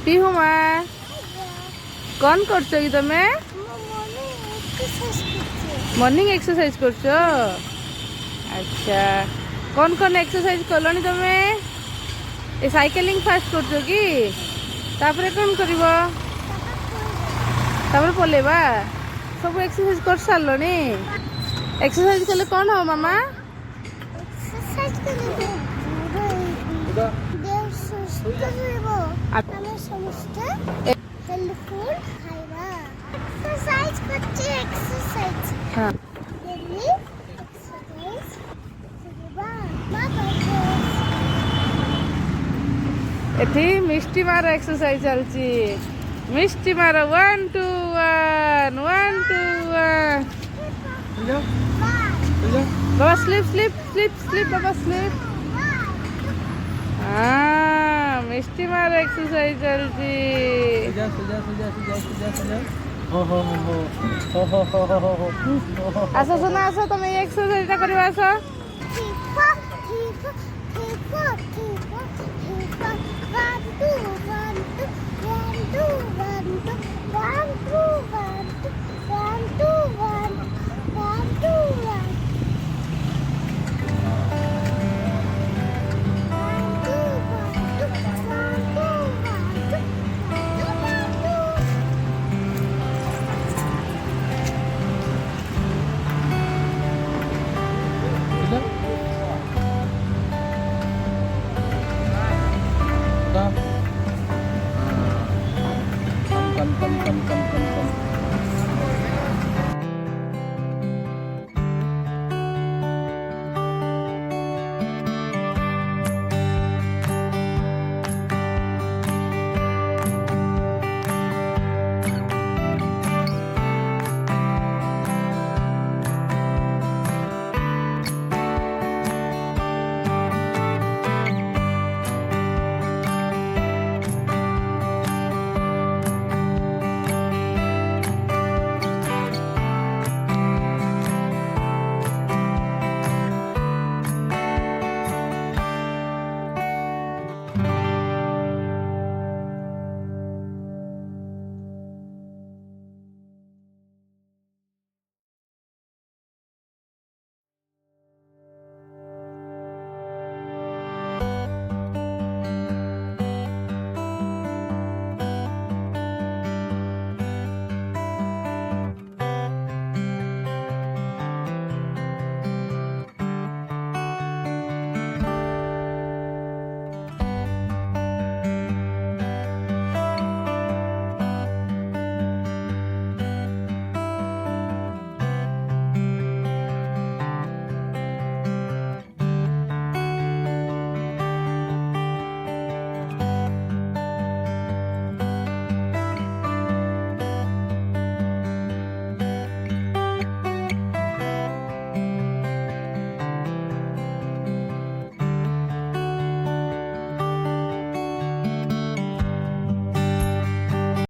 पिहुमा कौन कर तमे मॉर्निंग एक्सरसाइज कर। अच्छा कौन कौन एक्सरसाइज कलनी तमे ए साइकिलिंग फास्ट कर कि तापर कौन कर पलेबा सब एक्सरसाइज कर सारे। एक्सरसाइज कले कौन हो मामा हाँ एठी मिष्टी मार एक्सरसाइज चलची। मिष्टी मार 1 2 1 1 2 1 बाबा स्लिप स्लिप स्लिप स्लिप बाबा स्लिप। हाँ मिष्टी मार एक्सरसाइज चलची। आस सुना आस तुम एक्सरसाइज कर आस। Come.